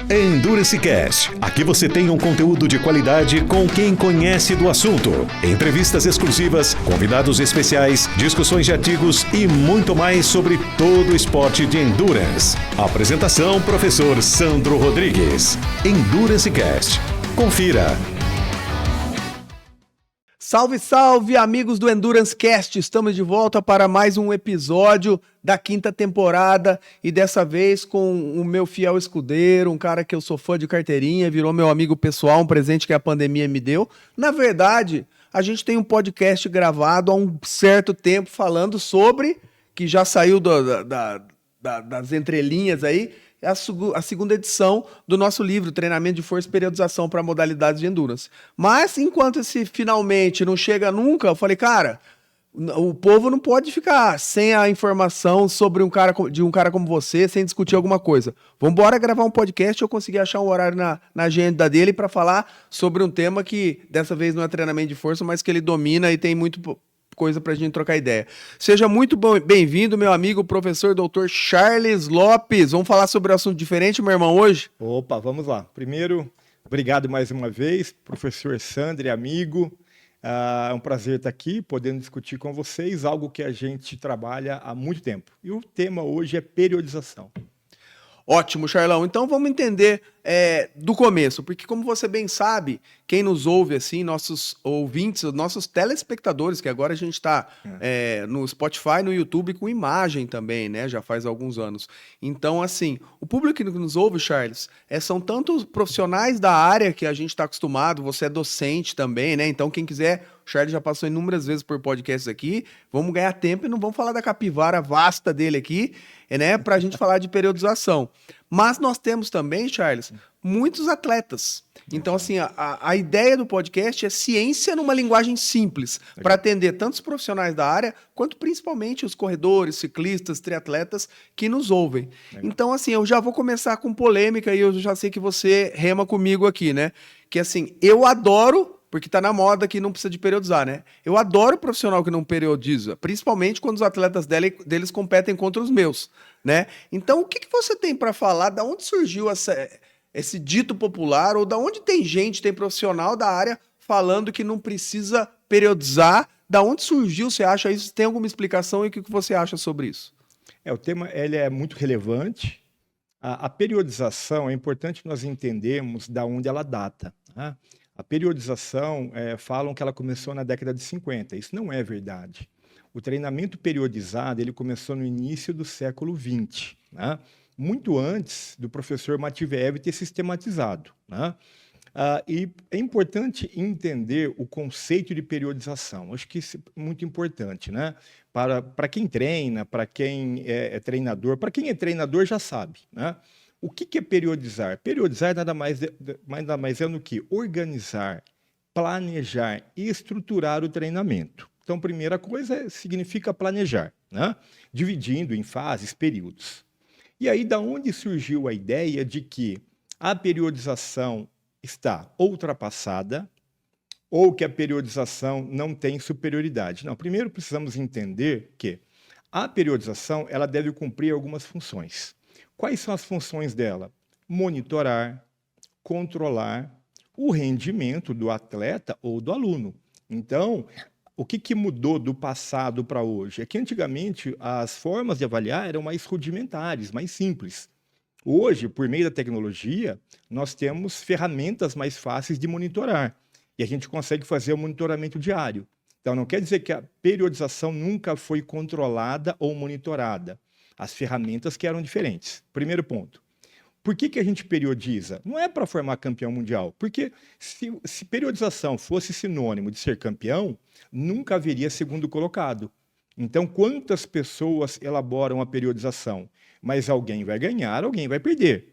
Endurance Cast. Aqui você tem um conteúdo de qualidade com quem conhece do assunto. Entrevistas exclusivas, convidados especiais, discussões de artigos e muito mais sobre todo o esporte de endurance. Apresentação: professor Sandro Rodrigues. Endurance Cast. Confira. Salve, salve, amigos do Endurance Cast! Estamos de volta para mais um episódio da quinta temporada e dessa vez com o meu fiel escudeiro, um cara que eu sou fã de carteirinha, virou meu amigo pessoal, um presente que a pandemia me deu. Na verdade, a gente tem um podcast gravado há um certo tempo falando sobre, que já saiu das entrelinhas aí, a segunda edição do nosso livro, Treinamento de Força e Periodização para Modalidades de Endurance. Mas, enquanto esse finalmente não chega nunca, eu falei, cara, o povo não pode ficar sem a informação sobre um cara como você, sem discutir alguma coisa. Vamos embora gravar um podcast, eu consegui achar um horário na agenda dele para falar sobre um tema que, dessa vez, não é treinamento de força, mas que ele domina e tem muito coisa pra gente trocar ideia. Seja muito bem-vindo, meu amigo, professor Dr. Charles Lopes. Vamos falar sobre um assunto diferente, meu irmão, hoje? Opa, vamos lá. Primeiro, obrigado mais uma vez, professor Sandro, amigo. É um prazer estar aqui, podendo discutir com vocês algo que a gente trabalha há muito tempo. E o tema hoje é periodização. Ótimo, Charlão. Então vamos entender do começo, porque como você bem sabe, quem nos ouve, assim, nossos ouvintes, nossos telespectadores, que agora a gente está no Spotify, no YouTube, com imagem também, né? Já faz alguns anos. Então, assim, o público que nos ouve, Charles, são tanto profissionais da área que a gente está acostumado, você é docente também, né? Então, quem quiser, o Charles já passou inúmeras vezes por podcasts aqui, vamos ganhar tempo e não vamos falar da capivara vasta dele aqui, né? Para a gente falar de periodização. Mas nós temos também, Charles, muitos atletas. Então, assim, a ideia do podcast é ciência numa linguagem simples, para atender tanto os profissionais da área, quanto principalmente os corredores, ciclistas, triatletas que nos ouvem. Legal. Então, assim, eu já vou começar com polêmica e eu já sei que você rema comigo aqui, né? Que, assim, eu adoro... Porque tá na moda que não precisa de periodizar, né? Eu adoro o profissional que não periodiza, principalmente quando os atletas deles competem contra os meus, né? Então, o que você tem para falar? Da onde surgiu esse dito popular? Ou da onde tem gente, tem profissional da área falando que não precisa periodizar? Da onde surgiu, você acha isso? Tem alguma explicação e o que você acha sobre isso? O tema ele é muito relevante. A periodização, é importante nós entendermos da onde ela data, né? A periodização, falam que ela começou na década de 50. Isso não é verdade. O treinamento periodizado ele começou no início do século XX, né? Muito antes do professor Matveev ter sistematizado, né? E é importante entender o conceito de periodização. Acho que isso é muito importante, né? Para quem treina, para quem é treinador. Para quem é treinador já sabe, né? O que é periodizar? Periodizar nada mais é do que organizar, planejar e estruturar o treinamento. Então, primeira coisa significa planejar, né? Dividindo em fases, períodos. E aí, da onde surgiu a ideia de que a periodização está ultrapassada ou que a periodização não tem superioridade? Não, primeiro precisamos entender que a periodização ela deve cumprir algumas funções. Quais são as funções dela? Monitorar, controlar o rendimento do atleta ou do aluno. Então, o que mudou do passado para hoje? É que antigamente as formas de avaliar eram mais rudimentares, mais simples. Hoje, por meio da tecnologia, nós temos ferramentas mais fáceis de monitorar. E a gente consegue fazer o monitoramento diário. Então, não quer dizer que a periodização nunca foi controlada ou monitorada. As ferramentas que eram diferentes. Primeiro ponto. Por que a gente periodiza? Não é para formar campeão mundial. Porque se periodização fosse sinônimo de ser campeão, nunca haveria segundo colocado. Então, quantas pessoas elaboram a periodização? Mas alguém vai ganhar, alguém vai perder.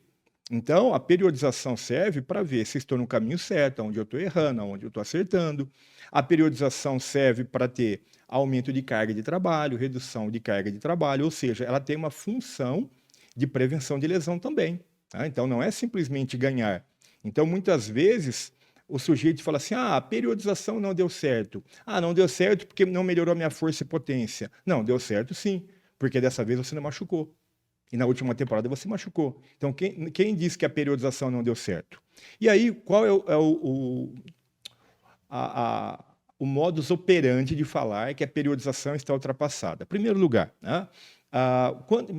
Então, a periodização serve para ver se estou no caminho certo, onde eu estou errando, onde eu estou acertando. A periodização serve para ter aumento de carga de trabalho, redução de carga de trabalho, ou seja, ela tem uma função de prevenção de lesão também. Tá? Então, não é simplesmente ganhar. Então, muitas vezes, o sujeito fala assim, a periodização não deu certo. Não deu certo porque não melhorou a minha força e potência. Não, deu certo sim, porque dessa vez você não machucou. E na última temporada você machucou. Então, quem disse que a periodização não deu certo? E aí, qual é o modus operandi de falar que a periodização está ultrapassada? Em primeiro lugar, né?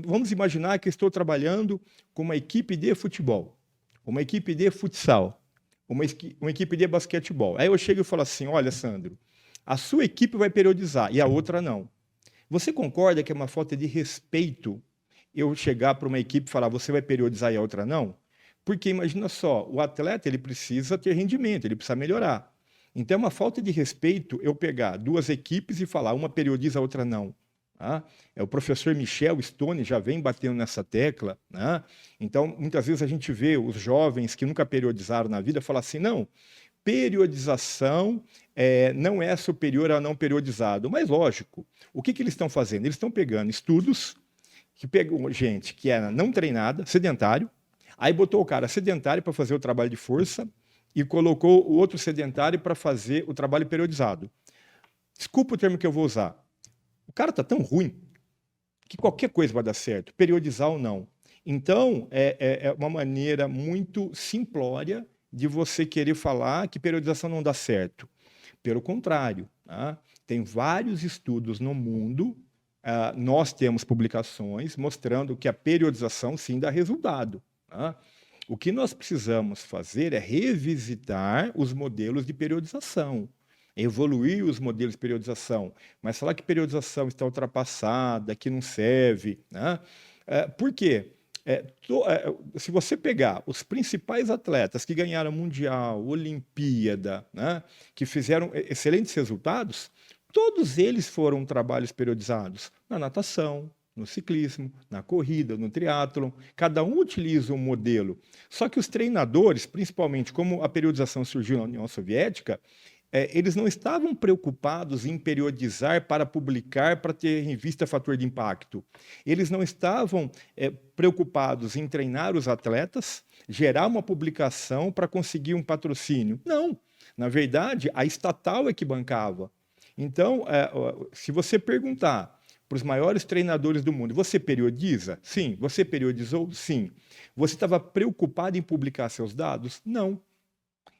Vamos imaginar que eu estou trabalhando com uma equipe de futebol, uma equipe de futsal, uma equipe de basquetebol. Aí eu chego e falo assim, olha, Sandro, a sua equipe vai periodizar e a outra não. Você concorda que é uma falta de respeito eu chegar para uma equipe e falar, você vai periodizar e a outra não? Porque imagina só, o atleta ele precisa ter rendimento, ele precisa melhorar. Então é uma falta de respeito eu pegar duas equipes e falar, uma periodiza, a outra não. Tá? O professor Michel Stone já vem batendo nessa tecla. Né? Então, muitas vezes a gente vê os jovens que nunca periodizaram na vida falar assim, não, periodização não é superior a não periodizado. Mas, lógico, o que eles estão fazendo? Eles estão pegando estudos que pegam gente que era não treinada, sedentário, aí botou o cara sedentário para fazer o trabalho de força e colocou o outro sedentário para fazer o trabalho periodizado. Desculpa o termo que eu vou usar. O cara está tão ruim que qualquer coisa vai dar certo, periodizar ou não. Então, é uma maneira muito simplória de você querer falar que periodização não dá certo. Pelo contrário, tá? Tem vários estudos no mundo, nós temos publicações mostrando que a periodização sim dá resultado. Tá? O que nós precisamos fazer é revisitar os modelos de periodização. Evoluir os modelos de periodização, mas falar que periodização está ultrapassada, que não serve. Né? Por quê? Se você pegar os principais atletas que ganharam Mundial, Olimpíada, né, que fizeram excelentes resultados, todos eles foram trabalhos periodizados na natação, no ciclismo, na corrida, no triatlon. Cada um utiliza um modelo. Só que os treinadores, principalmente como a periodização surgiu na União Soviética, eles não estavam preocupados em periodizar para publicar, para ter em vista fator de impacto. Eles não estavam preocupados em treinar os atletas, gerar uma publicação para conseguir um patrocínio. Não. Na verdade, a estatal é que bancava. Então, se você perguntar para os maiores treinadores do mundo, você periodiza? Sim. Você periodizou? Sim. Você estava preocupado em publicar seus dados? Não.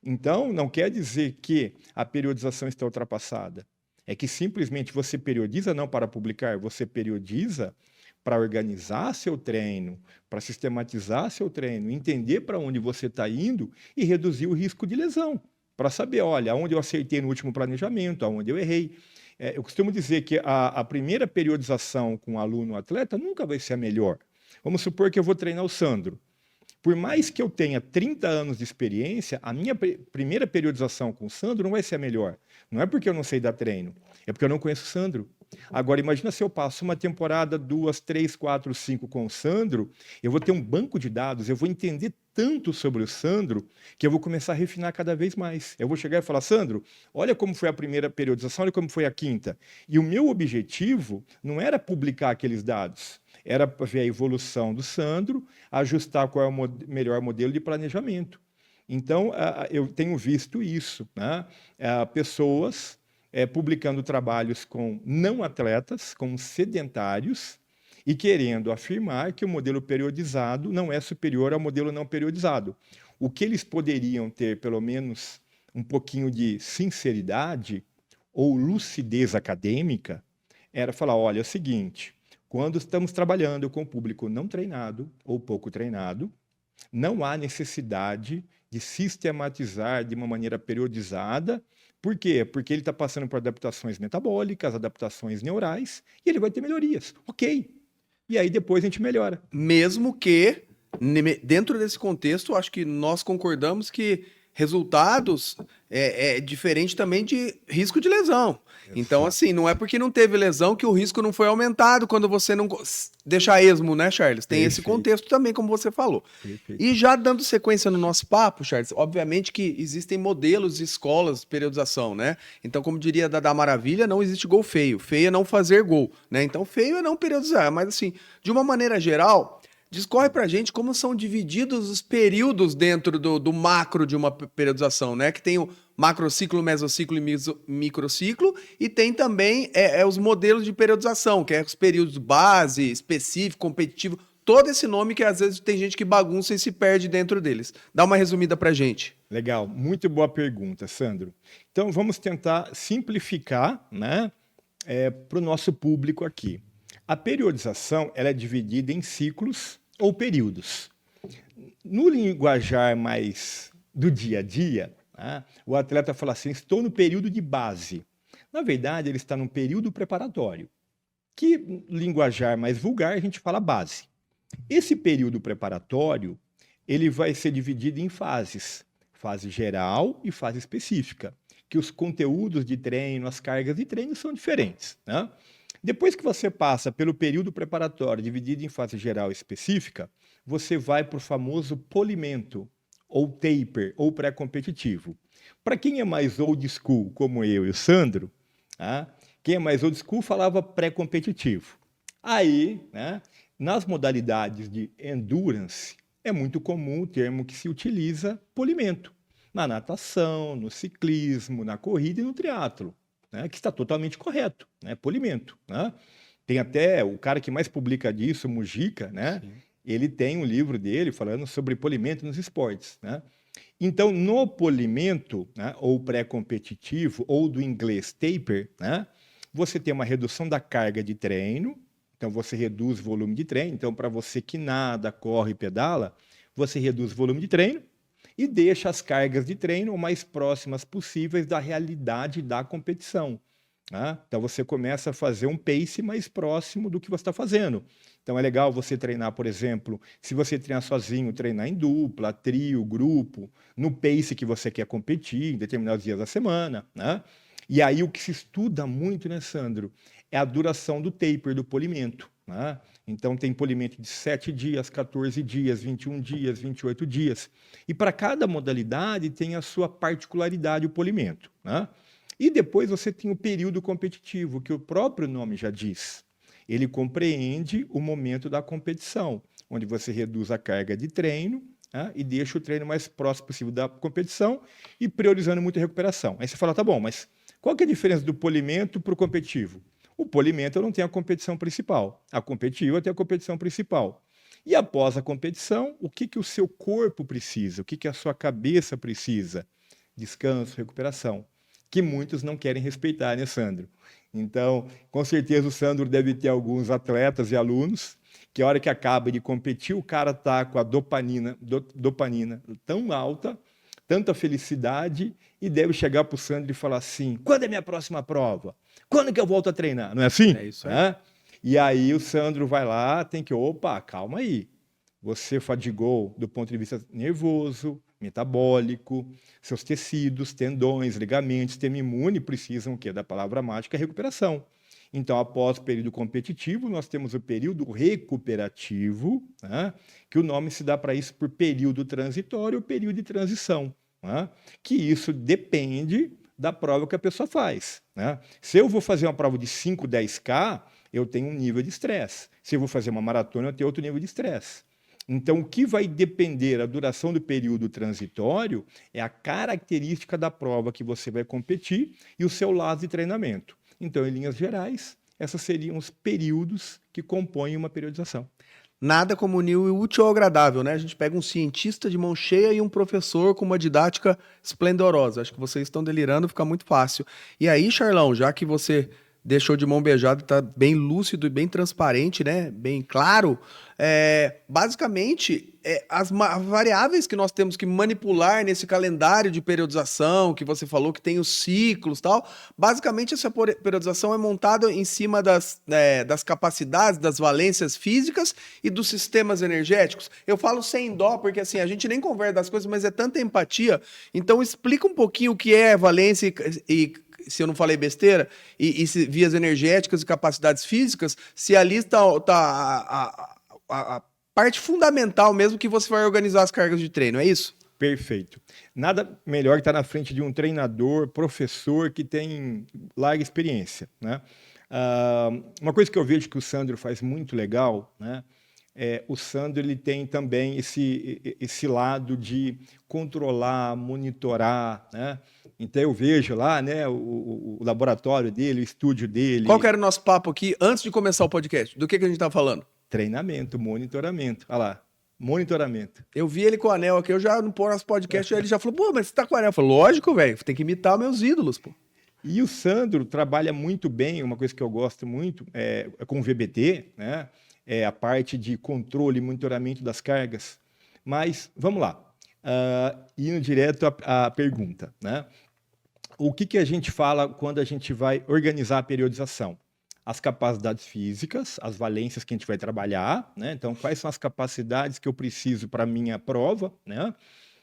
Então, não quer dizer que a periodização está ultrapassada. É que simplesmente você periodiza não para publicar, você periodiza para organizar seu treino, para sistematizar seu treino, entender para onde você está indo e reduzir o risco de lesão. Para saber, olha, aonde eu acertei no último planejamento, aonde eu errei. Eu costumo dizer que a primeira periodização com aluno-atleta nunca vai ser a melhor. Vamos supor que eu vou treinar o Sandro. Por mais que eu tenha 30 anos de experiência, a minha primeira periodização com o Sandro não vai ser a melhor. Não é porque eu não sei dar treino, é porque eu não conheço o Sandro. Agora, imagina se eu passo uma temporada, 2, 3, 4, 5 com o Sandro, eu vou ter um banco de dados, eu vou entender tanto sobre o Sandro, que eu vou começar a refinar cada vez mais. Eu vou chegar e falar, Sandro, olha como foi a primeira periodização, olha como foi a quinta. E o meu objetivo não era publicar aqueles dados, era ver a evolução do Sandro, ajustar qual é o melhor modelo de planejamento. Então, eu tenho visto isso, né? Pessoas publicando trabalhos com não atletas, com sedentários, e querendo afirmar que o modelo periodizado não é superior ao modelo não periodizado. O que eles poderiam ter, pelo menos, um pouquinho de sinceridade ou lucidez acadêmica, era falar, olha, é o seguinte, quando estamos trabalhando com o público não treinado ou pouco treinado, não há necessidade de sistematizar de uma maneira periodizada. Por quê? Porque ele está passando por adaptações metabólicas, adaptações neurais, e ele vai ter melhorias. Ok. E aí depois a gente melhora. Mesmo que, dentro desse contexto, acho que nós concordamos que resultados é diferente também de risco de lesão. Exato. Então, assim, não é porque não teve lesão que o risco não foi aumentado quando você não deixa esmo, né, Charles? Tem esse contexto também, como você falou. Perfeito. E já dando sequência no nosso papo, Charles, obviamente que existem modelos de escolas de periodização, né? Então, como diria Dada Maravilha, não existe gol feio. Feio é não fazer gol, né? Então, feio é não periodizar. Mas, assim, de uma maneira geral, discorre pra gente como são divididos os períodos dentro do macro de uma periodização, né? Que tem o macrociclo, mesociclo e microciclo, e tem também os modelos de periodização, que é os períodos base, específico, competitivo. todo esse nome que às vezes tem gente que bagunça e se perde dentro deles. Dá uma resumida pra gente. Legal, muito boa pergunta, Sandro. Então, vamos tentar simplificar, né, para o nosso público aqui. A periodização ela é dividida em ciclos ou períodos. No linguajar mais do dia a dia, né, o atleta fala assim, estou no período de base. Na verdade, ele está num período preparatório, que linguajar mais vulgar a gente fala base. Esse período preparatório ele vai ser dividido em fases, fase geral e fase específica, que os conteúdos de treino, as cargas de treino são diferentes, né? Depois que você passa pelo período preparatório dividido em fase geral e específica, você vai para o famoso polimento, ou taper, ou pré-competitivo. Para quem é mais old school, como eu e o Sandro, tá? Quem é mais old school falava pré-competitivo. Aí, né, nas modalidades de endurance, é muito comum o termo que se utiliza polimento. Na natação, no ciclismo, na corrida e no triatlo, né, que está totalmente correto, né, polimento. Né? Tem até o cara que mais publica disso, Mujica, né? Ele tem um livro dele falando sobre polimento nos esportes. Né? Então, no polimento, né, ou pré-competitivo, ou do inglês taper, né, você tem uma redução da carga de treino, então você reduz o volume de treino. Então, para você que nada, corre e pedala, você reduz o volume de treino e deixa as cargas de treino o mais próximas possíveis da realidade da competição. Tá? Então, você começa a fazer um pace mais próximo do que você está fazendo. Então, é legal você treinar, por exemplo, se você treinar sozinho, treinar em dupla, trio, grupo, no pace que você quer competir, em determinados dias da semana. Né? E aí, o que se estuda muito, né, Sandro, é a duração do taper, do polimento. Né? Então, tem polimento de 7 dias, 14 dias, 21 dias, 28 dias. E para cada modalidade tem a sua particularidade, o polimento. Né? E depois você tem o período competitivo, que o próprio nome já diz. Ele compreende o momento da competição, onde você reduz a carga de treino, né, e deixa o treino mais próximo possível da competição e priorizando muito a recuperação. Aí você fala, tá bom, mas qual que é a diferença do polimento para o competitivo? O polimento não tem a competição principal. A competitiva tem a competição principal. E após a competição, o que o seu corpo precisa? O que a sua cabeça precisa? Descanso, recuperação. Que muitos não querem respeitar, né, Sandro? Então, com certeza o Sandro deve ter alguns atletas e alunos que a hora que acaba de competir, o cara está com a dopamina tão alta, tanta felicidade, e deve chegar para o Sandro e falar assim, quando é minha próxima prova? Quando que eu volto a treinar? Não é assim? É isso aí. Né? E aí o Sandro vai lá, tem que, opa, calma aí. Você fadigou do ponto de vista nervoso, metabólico, seus tecidos, tendões, ligamentos, sistema imune precisam o quê? Da palavra mágica, recuperação. Então, após o período competitivo, nós temos o período recuperativo, né? Que o nome se dá para isso por período transitório ou período de transição, né? Que isso depende da prova que a pessoa faz. Né? Se eu vou fazer uma prova de 5, 10K, eu tenho um nível de estresse. Se eu vou fazer uma maratona, eu tenho outro nível de estresse. Então, o que vai depender da duração do período transitório é a característica da prova que você vai competir e o seu lado de treinamento. Então, em linhas gerais, esses seriam os períodos que compõem uma periodização. Nada como unir o útil ao agradável, né? A gente pega um cientista de mão cheia e um professor com uma didática esplendorosa. Acho que vocês estão delirando, fica muito fácil. E aí, Charlão, já que você deixou de mão beijada, tá bem lúcido e bem transparente, né? Bem claro. Basicamente, as variáveis que nós temos que manipular nesse calendário de periodização, que você falou que tem os ciclos e tal, basicamente essa periodização é montada em cima das capacidades, das valências físicas e dos sistemas energéticos. Eu falo sem dó, porque assim, a gente nem conversa das coisas, mas é tanta empatia. Então, explica um pouquinho o que é valência e se eu não falei besteira, e se vias energéticas e capacidades físicas, se ali está a parte fundamental mesmo que você vai organizar as cargas de treino, é isso? Perfeito. Nada melhor que estar na frente de um treinador, professor que tem larga experiência. Né? Uma coisa que eu vejo que o Sandro faz muito legal, né? O Sandro ele tem também esse lado de controlar, monitorar, né? Então eu vejo lá, né, o laboratório dele, o estúdio dele. Qual que era o nosso papo aqui antes de começar o podcast? Do que a gente estava falando? Treinamento, monitoramento. Olha lá, monitoramento. Eu vi ele com o anel aqui, eu já no nosso podcast, ele já falou, pô, mas você tá com o anel? Eu falei, lógico, velho, tem que imitar meus ídolos, pô. E o Sandro trabalha muito bem, uma coisa que eu gosto muito, é com o VBT, né? É a parte de controle e monitoramento das cargas. Mas, vamos lá, indo direto à pergunta, né? O que a gente fala quando a gente vai organizar a periodização? As capacidades físicas, as valências que a gente vai trabalhar, né? Então, quais são as capacidades que eu preciso para a minha prova, né?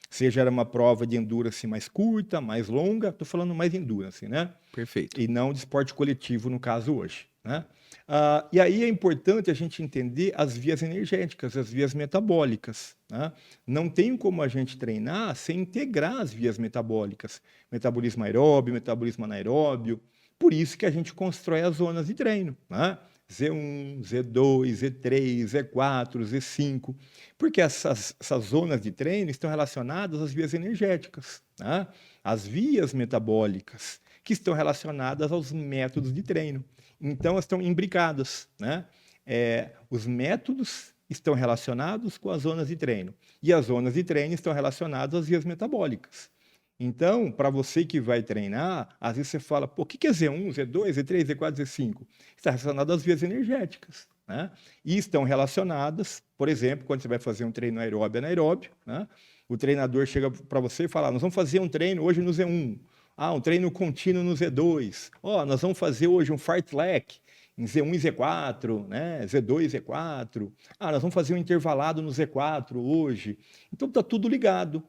Seja era uma prova de endurance mais curta, mais longa, estou falando mais endurance, né? Perfeito. E não de esporte coletivo, no caso hoje, né? E aí é importante a gente entender as vias energéticas, as vias metabólicas, né? Não tem como a gente treinar sem integrar as vias metabólicas, metabolismo aeróbio, metabolismo anaeróbio. Por isso que a gente constrói as zonas de treino, né? Z1, Z2, Z3, Z4, Z5, porque essas zonas de treino estão relacionadas às vias energéticas, né? Às vias metabólicas, que estão relacionadas aos métodos de treino. Então, elas estão imbricadas, né? Os métodos estão relacionados com as zonas de treino, e as zonas de treino estão relacionadas às vias metabólicas. Então, para você que vai treinar, às vezes você fala, pô, o que é Z1, Z2, Z3, Z4, Z5? Está relacionado às vias energéticas, né? E estão relacionadas, por exemplo, quando você vai fazer um treino aeróbio anaeróbio, né? O treinador chega para você e fala, nós vamos fazer um treino hoje no Z1, um treino contínuo no Z2, nós vamos fazer hoje um fartlek em Z1 e Z4, né? Z2 e Z4, nós vamos fazer um intervalado no Z4 hoje. Então, está tudo ligado.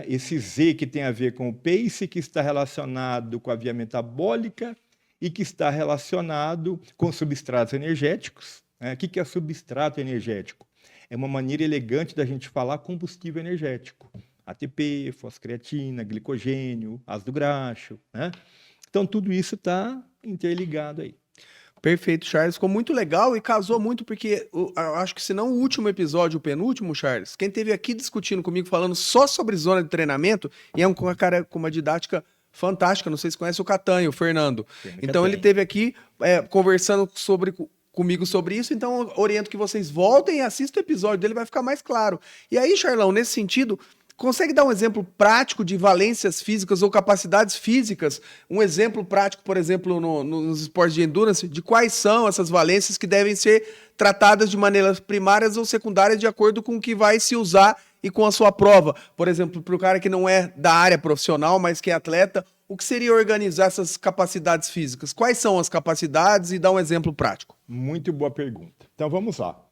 Esse Z que tem a ver com o pace, que está relacionado com a via metabólica e que está relacionado com substratos energéticos. O que é substrato energético? É uma maneira elegante da gente falar combustível energético. ATP, foscreatina, glicogênio, ácido graxo, né? Então, tudo isso está interligado aí. Perfeito, Charles. Ficou muito legal e casou muito, porque eu acho que se não o último episódio, o penúltimo, Charles, quem esteve aqui discutindo comigo, falando só sobre zona de treinamento, e é um cara com uma didática fantástica, não sei se conhece o Catanho, o Fernando. Então, ele esteve aqui conversando comigo sobre isso, então eu oriento que vocês voltem e assistam o episódio dele, vai ficar mais claro. E aí, Charlão, nesse sentido, consegue dar um exemplo prático de valências físicas ou capacidades físicas? Um exemplo prático, por exemplo, nos esportes de endurance, de quais são essas valências que devem ser tratadas de maneiras primárias ou secundárias de acordo com o que vai se usar e com a sua prova? Por exemplo, para o cara que não é da área profissional, mas que é atleta, o que seria organizar essas capacidades físicas? Quais são as capacidades e dá um exemplo prático? Muito boa pergunta. Então, vamos lá.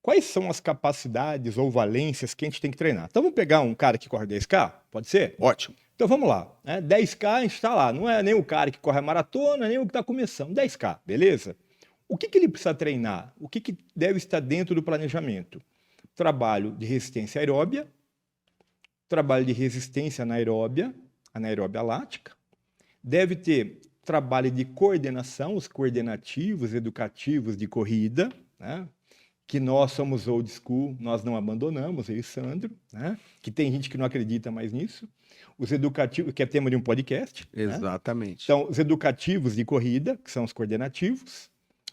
Quais são as capacidades ou valências que a gente tem que treinar? Então, vamos pegar um cara que corre 10K? Pode ser? Ótimo. Então, vamos lá. 10K, a gente está lá. Não é nem o cara que corre a maratona, nem o que está começando. 10K, beleza? O que ele precisa treinar? O que deve estar dentro do planejamento? Trabalho de resistência aeróbia, trabalho de resistência anaeróbia lática. Deve ter trabalho de coordenação, os coordenativos educativos de corrida, né? Que nós somos old school, nós não abandonamos, eu e Sandro, né? Que tem gente que não acredita mais nisso. Os educativos, que é tema de um podcast. Exatamente. Né? Então, os educativos de corrida, que são os coordenativos.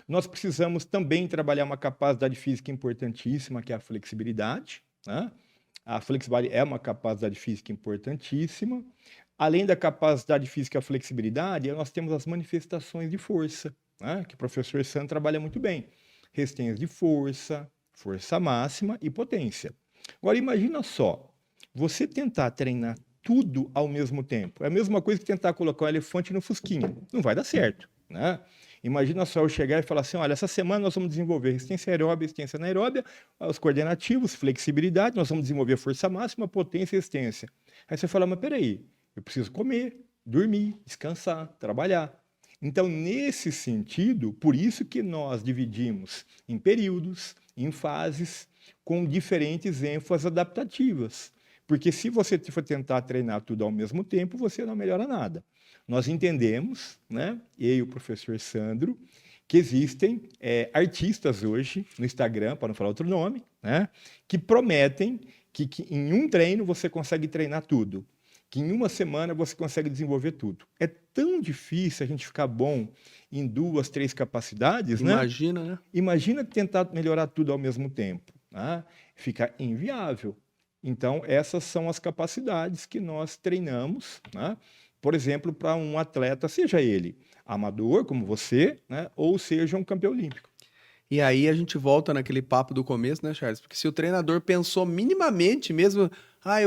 Nós precisamos também trabalhar uma capacidade física importantíssima, que é a flexibilidade. Né? A flexibilidade é uma capacidade física importantíssima. Além da capacidade física e a flexibilidade, nós temos as manifestações de força, né? Que o professor Sandro trabalha muito bem. Resistência de força, força máxima e potência. Agora, imagina só, você tentar treinar tudo ao mesmo tempo. É a mesma coisa que tentar colocar um elefante no fusquinha. Não vai dar certo, né? Imagina só eu chegar e falar assim, olha, essa semana nós vamos desenvolver resistência aeróbia, resistência anaeróbia, os coordenativos, flexibilidade, nós vamos desenvolver força máxima, potência e resistência. Aí você fala, mas peraí, eu preciso comer, dormir, descansar, trabalhar. Então, nesse sentido, por isso que nós dividimos em períodos, em fases, com diferentes ênfases adaptativas. Porque se você for tentar treinar tudo ao mesmo tempo, você não melhora nada. Nós entendemos, né, eu e o professor Sandro, que existem artistas hoje no Instagram, para não falar outro nome, né, que prometem que em um treino você consegue treinar tudo. que em uma semana você consegue desenvolver tudo. É tão difícil a gente ficar bom em 2, 3 capacidades, né? Imagina, né? Imagina tentar melhorar tudo ao mesmo tempo, né? Fica inviável. Então, essas são as capacidades que nós treinamos, né? Por exemplo, para um atleta, seja ele amador, como você, né? Ou seja um campeão olímpico. E aí a gente volta naquele papo do começo, né, Charles? Porque se o treinador pensou minimamente mesmo,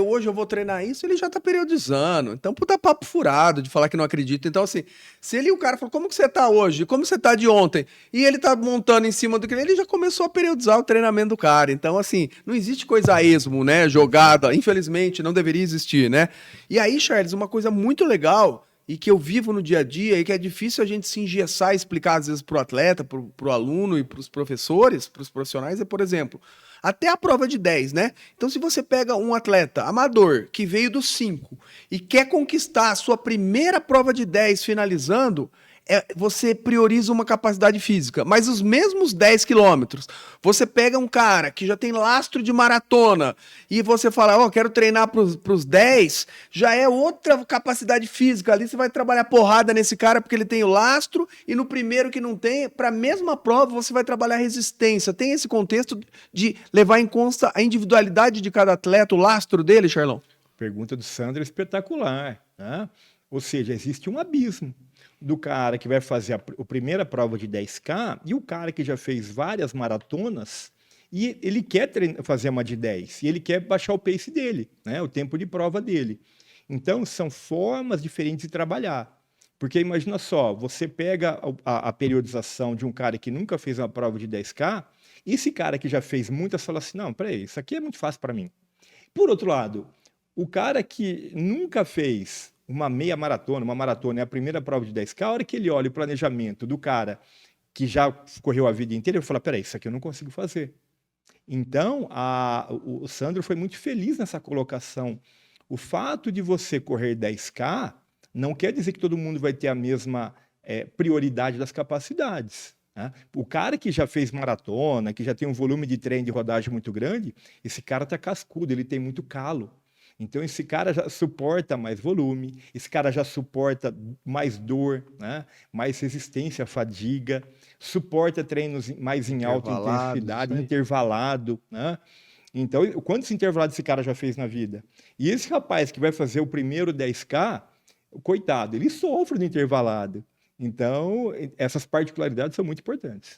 hoje eu vou treinar isso, ele já tá periodizando. Então, puta papo furado de falar que não acredita. Então, assim, se ele, o cara falou, como que você tá hoje? Como você tá de ontem? E ele tá montando em cima do que ele já começou a periodizar o treinamento do cara. Então, assim, não existe coisa a esmo, né? Jogada. Infelizmente, não deveria existir, né? E aí, Charles, uma coisa muito legal e que eu vivo no dia a dia e que é difícil a gente se engessar e explicar às vezes para o atleta, para o aluno e para os professores, para os profissionais, é, por exemplo, até a prova de 10, né? Então, se você pega um atleta amador que veio dos 5 e quer conquistar a sua primeira prova de 10 finalizando, você prioriza uma capacidade física, mas os mesmos 10 quilômetros, você pega um cara que já tem lastro de maratona e você fala, quero treinar para os 10, já é outra capacidade física, ali você vai trabalhar porrada nesse cara porque ele tem o lastro, e no primeiro que não tem, para a mesma prova você vai trabalhar resistência. Tem esse contexto de levar em conta a individualidade de cada atleta, o lastro dele, Charlão? Pergunta do Sandro é espetacular, né? Ou seja, existe um abismo do cara que vai fazer a primeira prova de 10K e o cara que já fez várias maratonas e ele quer fazer uma de 10 e ele quer baixar o pace dele, né? O tempo de prova dele. Então, são formas diferentes de trabalhar. Porque imagina só, você pega a periodização de um cara que nunca fez uma prova de 10K e esse cara que já fez muitas fala assim, não, peraí, isso aqui é muito fácil para mim. Por outro lado, o cara que nunca fez uma meia maratona, uma maratona é a primeira prova de 10K, a hora que ele olha o planejamento do cara que já correu a vida inteira, ele fala, peraí, isso aqui eu não consigo fazer. Então, o Sandro foi muito feliz nessa colocação. O fato de você correr 10K não quer dizer que todo mundo vai ter a mesma prioridade das capacidades, né? O cara que já fez maratona, que já tem um volume de treino de rodagem muito grande, esse cara está cascudo, ele tem muito calo. Então, esse cara já suporta mais volume, esse cara já suporta mais dor, né? Mais resistência à fadiga, suporta treinos mais em alta intensidade, intervalado, né? Então, quantos intervalados esse cara já fez na vida? E esse rapaz que vai fazer o primeiro 10K, coitado, ele sofre no intervalado. Então, essas particularidades são muito importantes.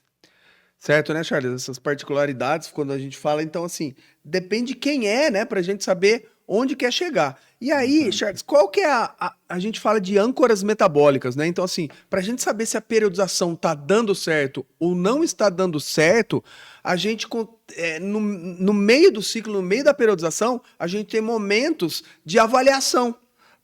Certo, né, Charles? Essas particularidades, quando a gente fala, então, assim, depende de quem é, né, pra gente saber onde quer chegar. E aí, Charles, qual que é a gente fala de âncoras metabólicas, né? Então, assim, pra gente saber se a periodização tá dando certo ou não está dando certo, a gente, no meio do ciclo, no meio da periodização, a gente tem momentos de avaliação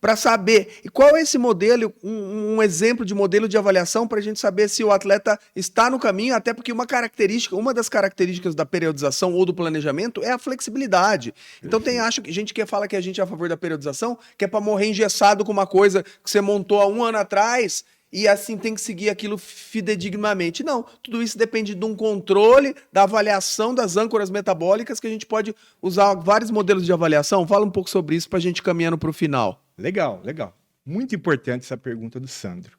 para saber. E qual é esse modelo, um exemplo de modelo de avaliação para a gente saber se o atleta está no caminho, até porque uma das características da periodização ou do planejamento é a flexibilidade. Então tem gente que fala que a gente é a favor da periodização, que é para morrer engessado com uma coisa que você montou há 1 ano atrás e assim tem que seguir aquilo fidedignamente. Não, tudo isso depende de um controle, da avaliação das âncoras metabólicas, que a gente pode usar vários modelos de avaliação. Fala um pouco sobre isso para a gente ir caminhando para o final. Legal, legal. Muito importante essa pergunta do Sandro.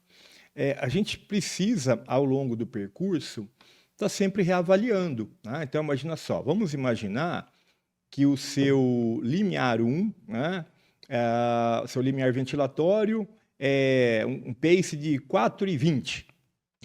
A gente precisa, ao longo do percurso, estar sempre reavaliando, né? Então, imagina só, vamos imaginar que o seu limiar 1, né, o seu limiar ventilatório, é um pace de 4,20,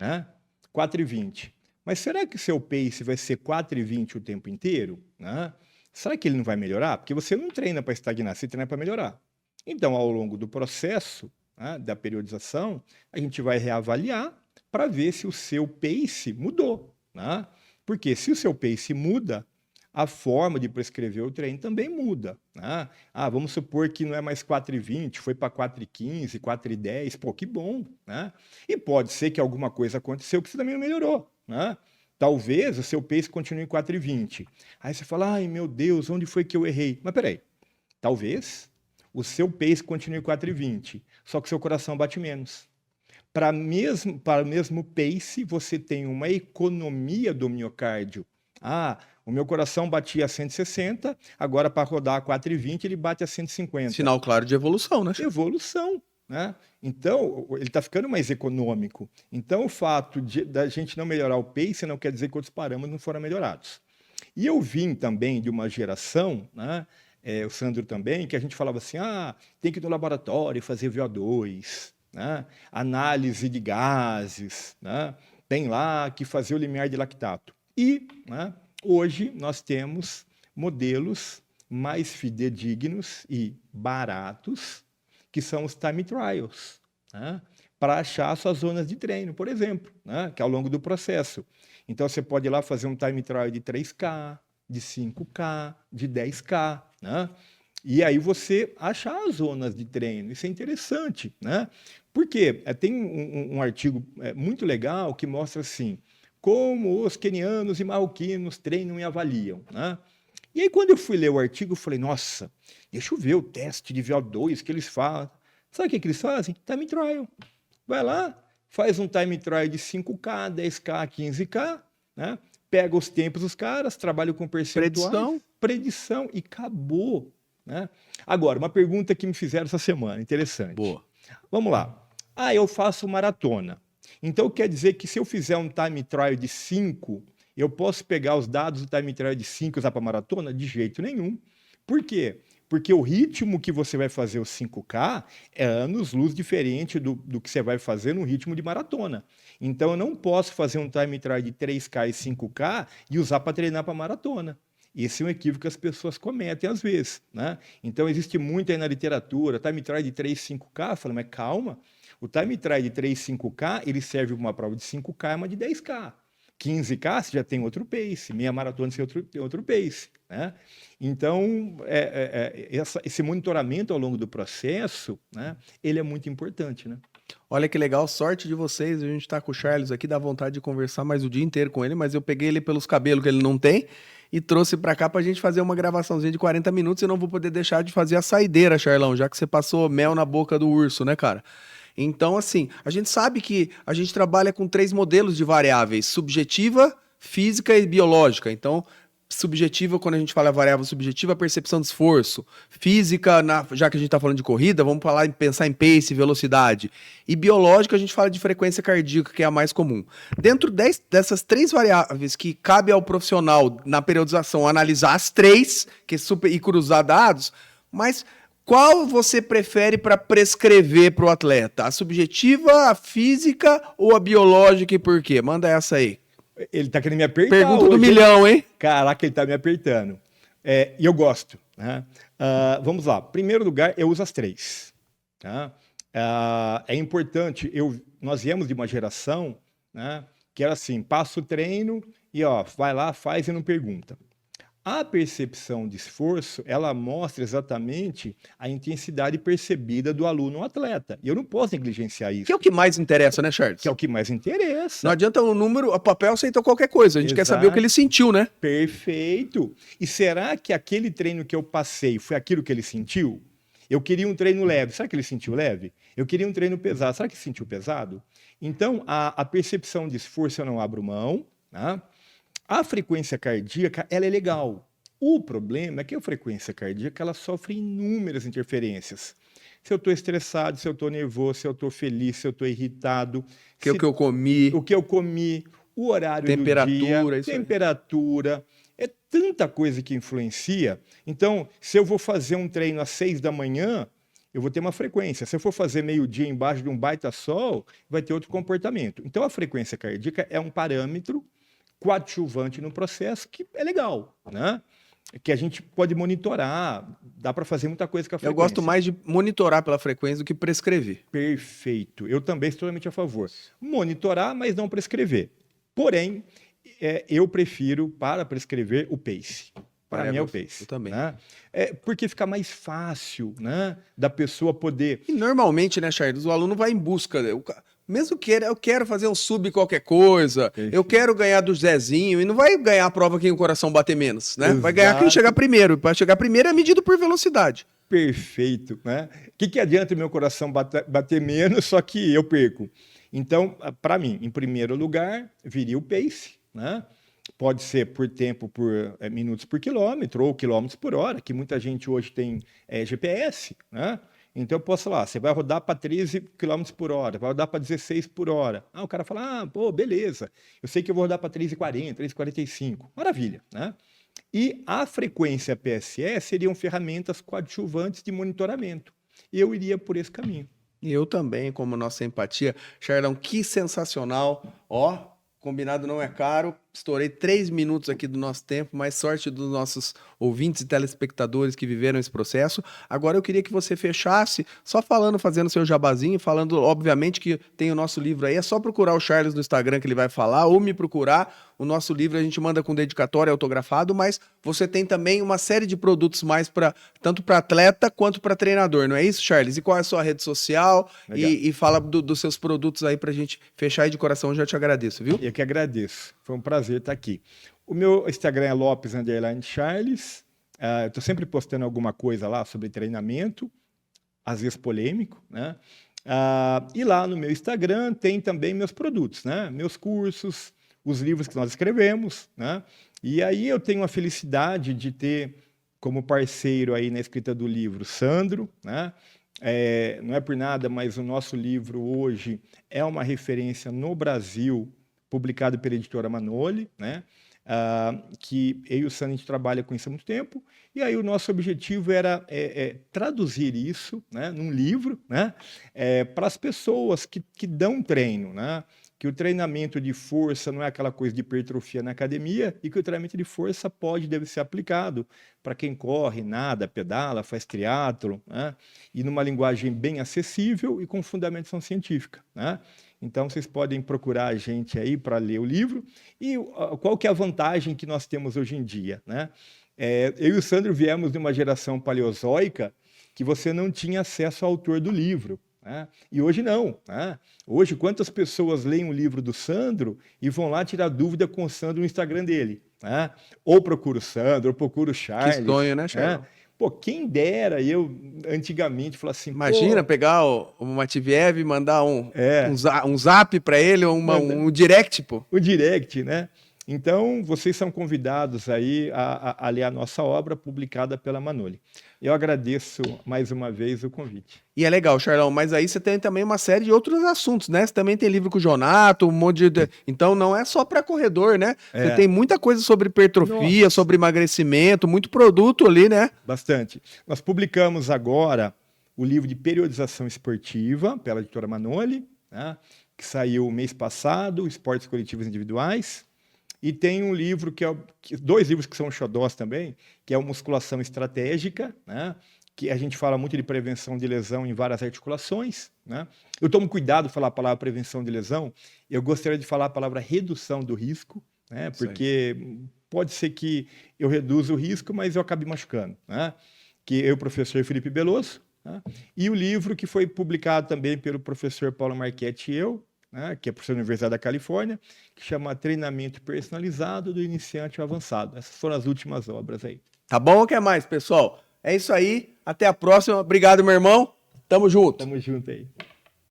né? 4,20. Mas será que o seu pace vai ser 4,20 o tempo inteiro, né? Será que ele não vai melhorar? Porque você não treina para estagnar, você treina para melhorar. Então, ao longo do processo, né, da periodização, a gente vai reavaliar para ver se o seu pace mudou, né? Porque se o seu pace muda, a forma de prescrever o treino também muda, né? Vamos supor que não é mais 4,20, foi para 4,15, 4,10, pô, que bom, né? E pode ser que alguma coisa aconteceu que você também não melhorou, né? Talvez o seu pace continue em 4,20. Aí você fala, ai meu Deus, onde foi que eu errei? Mas peraí, talvez o seu pace continue em 4,20, só que seu coração bate menos. Para o mesmo pace, você tem uma economia do miocárdio O meu coração batia a 160, agora para rodar a 420 ele bate a 150. Sinal claro de evolução, né? Evolução, né? Então, ele está ficando mais econômico. Então, o fato da gente não melhorar o pace não quer dizer que outros parâmetros não foram melhorados. E eu vim também de uma geração, né? O Sandro também, que a gente falava assim, tem que ir no laboratório fazer VO2, né? Análise de gases, né? Tem lá que fazer o limiar de lactato. E, né, hoje nós temos modelos mais fidedignos e baratos, que são os time trials, né, para achar suas zonas de treino, por exemplo, né, que é ao longo do processo. Então, você pode ir lá fazer um time trial de 3K, de 5K, de 10K, né? E aí você achar as zonas de treino. Isso é interessante, né? Porque tem um artigo muito legal que mostra assim, como os quenianos e marroquinos treinam e avaliam, né? E aí, quando eu fui ler o artigo, eu falei, nossa, deixa eu ver o teste de VO2 que eles fazem. Sabe o que eles fazem? Time trial. Vai lá, faz um time trial de 5K, 10K, 15K, né? Pega os tempos dos caras, trabalha com percentuais, predição e acabou, né? Agora, uma pergunta que me fizeram essa semana, interessante. Boa. Vamos lá. Eu faço maratona. Então, quer dizer que se eu fizer um time trial de 5, eu posso pegar os dados do time trial de 5 e usar para maratona? De jeito nenhum. Por quê? Porque o ritmo que você vai fazer o 5K é anos-luz diferente do que você vai fazer no ritmo de maratona. Então, eu não posso fazer um time trial de 3K e 5K e usar para treinar para maratona. Esse é um equívoco que as pessoas cometem às vezes, né? Então, existe muito aí na literatura, time trial de 3, 5K, fala, mas calma, o time trial de 3, 5K, ele serve para uma prova de 5K e uma de 10K. 15K você já tem outro pace, meia maratona você tem outro pace, né? Então, esse monitoramento ao longo do processo, né, ele é muito importante, né? Olha que legal, sorte de vocês, a gente tá com o Charles aqui, dá vontade de conversar mais o dia inteiro com ele, mas eu peguei ele pelos cabelos que ele não tem e trouxe pra cá pra gente fazer uma gravaçãozinha de 40 minutos e não vou poder deixar de fazer a saideira, Charlão, já que você passou mel na boca do urso, né, cara? Então, assim, a gente sabe que a gente trabalha com 3 modelos de variáveis, subjetiva, física e biológica. Então, subjetiva, quando a gente fala variável subjetiva, a percepção de esforço. Física, já que a gente está falando de corrida, vamos pensar em pace, velocidade. E biológica, a gente fala de frequência cardíaca, que é a mais comum. Dentro dessas 3 variáveis que cabe ao profissional, na periodização, analisar as 3 e cruzar dados, mas qual você prefere para prescrever para o atleta? A subjetiva, a física ou a biológica e por quê? Manda essa aí. Ele tá querendo me apertar. Pergunta do milhão, hein? Caraca, ele tá me apertando. E eu gosto, né? Vamos lá. Primeiro lugar, eu uso as 3. Tá? É importante, nós viemos de uma geração, né, que era assim, passa o treino e vai lá, faz e não pergunta. A percepção de esforço, ela mostra exatamente a intensidade percebida do aluno ou atleta. E eu não posso negligenciar isso. Que é o que mais interessa, né, Charles? Que é o que mais interessa. Não adianta o número, o papel aceitou qualquer coisa. A gente quer saber o que ele sentiu, né? Perfeito. E será que aquele treino que eu passei foi aquilo que ele sentiu? Eu queria um treino leve. Será que ele sentiu leve? Eu queria um treino pesado. Será que ele sentiu pesado? Então, a percepção de esforço eu não abro mão, né? A frequência cardíaca, ela é legal. O problema é que a frequência cardíaca, ela sofre inúmeras interferências. Se eu estou estressado, se eu estou nervoso, se eu estou feliz, se eu estou irritado. O que eu comi. O que eu comi, o horário do dia, temperatura. É tanta coisa que influencia. Então, se eu vou fazer um treino às 6 da manhã, eu vou ter uma frequência. Se eu for fazer meio-dia embaixo de um baita sol, vai ter outro comportamento. Então, a frequência cardíaca é um parâmetro coadjuvante no processo, que é legal, né? Que a gente pode monitorar, dá para fazer muita coisa com a frequência. Eu gosto mais de monitorar pela frequência do que prescrever. Perfeito. Eu também estou totalmente a favor. Monitorar, mas não prescrever. Porém, eu prefiro, para prescrever, o pace. Para mim é o pace. Eu também. Né? Porque fica mais fácil, né, da pessoa poder... E normalmente, né, Charles, o aluno vai em busca... Mesmo que eu quero fazer um sub qualquer coisa, eu quero ganhar do Zezinho, e não vai ganhar a prova quem o coração bater menos, né? Exato. Vai ganhar quem chegar primeiro. Para chegar primeiro é medido por velocidade. Perfeito, né? O que adianta o meu coração bater menos, só que eu perco? Então, para mim, em primeiro lugar, viria o pace, né? Pode ser por tempo, por minutos por quilômetro ou quilômetros por hora, que muita gente hoje tem GPS, né? Então eu posso falar, você vai rodar para 13 km por hora, vai rodar para 16 por hora. O cara fala, pô, beleza, eu sei que eu vou rodar para 3,40, 3,45. Maravilha, né? E a frequência PSE seriam ferramentas coadjuvantes de monitoramento. E eu iria por esse caminho. E eu também, como nossa empatia. Charlão, que sensacional. Ó, combinado não é caro. Estourei 3 minutos aqui do nosso tempo, mais sorte dos nossos ouvintes e telespectadores que viveram esse processo. Agora eu queria que você fechasse, só falando, fazendo seu jabazinho, falando, obviamente, que tem o nosso livro aí. É só procurar o Charles no Instagram que ele vai falar, ou me procurar. O nosso livro a gente manda com dedicatório autografado, mas você tem também uma série de produtos mais tanto para atleta quanto para treinador, não é isso, Charles? E qual é a sua rede social? E fala dos seus produtos aí pra gente fechar e de coração eu já te agradeço, viu? Eu que agradeço. Foi um prazer estar aqui. O meu Instagram é Lopes_Charles. Eu estou sempre postando alguma coisa lá sobre treinamento, às vezes polêmico, né? E lá no meu Instagram tem também meus produtos, né? Meus cursos, os livros que nós escrevemos, né? E aí eu tenho a felicidade de ter como parceiro aí na escrita do livro Sandro, né? Não é por nada, mas o nosso livro hoje é uma referência no Brasil, publicado pela editora Manoli, né? Que eu e o Sandro a gente trabalha com isso há muito tempo, e aí o nosso objetivo era traduzir isso, né, num livro, né, para as pessoas que dão treino, né? Que o treinamento de força não é aquela coisa de hipertrofia na academia e que o treinamento de força pode e deve ser aplicado para quem corre, nada, pedala, faz triatlo, né? E numa linguagem bem acessível e com fundamentação científica, né? Então, vocês podem procurar a gente aí para ler o livro. E qual que é a vantagem que nós temos hoje em dia, né? Eu e o Sandro viemos de uma geração paleozoica que você não tinha acesso ao autor do livro, né? E hoje não, né? Hoje, quantas pessoas leem o livro do Sandro e vão lá tirar dúvida com o Sandro no Instagram dele, né? Ou procura o Sandro, ou procura o Charles. Que sonho, né, Charles? Pô, quem dera eu, antigamente, falar assim... Imagina pegar o Matveev e mandar um zap para ele, um direct, pô. O direct, né? Então, vocês são convidados aí a ler a nossa obra publicada pela Manoli. Eu agradeço mais uma vez o convite. E é legal, Charlão, mas aí você tem também uma série de outros assuntos, né? Você também tem livro com o Jonato, um monte de... Então não é só para corredor, né? Você tem muita coisa sobre hipertrofia, sobre emagrecimento, muito produto ali, né? Bastante. Nós publicamos agora o livro de periodização esportiva pela editora Manoli, né? Que saiu mês passado, Esportes Coletivos Individuais. E tem um livro dois livros que são xodós também, que é o Musculação Estratégica, né? Que a gente fala muito de prevenção de lesão em várias articulações, né? Eu tomo cuidado de falar a palavra prevenção de lesão, eu gostaria de falar a palavra redução do risco, né? Porque pode ser que eu reduza o risco, mas eu acabe machucando, né? Que eu, professor Felipe Beloso, né? E o livro que foi publicado também pelo professor Paulo Marchetti e eu, né, que é professor da Universidade da Califórnia, que chama Treinamento Personalizado do Iniciante ao Avançado. Essas foram as últimas obras aí. Tá bom ou quer mais, pessoal? É isso aí. Até a próxima. Obrigado, meu irmão. Tamo junto. Tamo junto aí.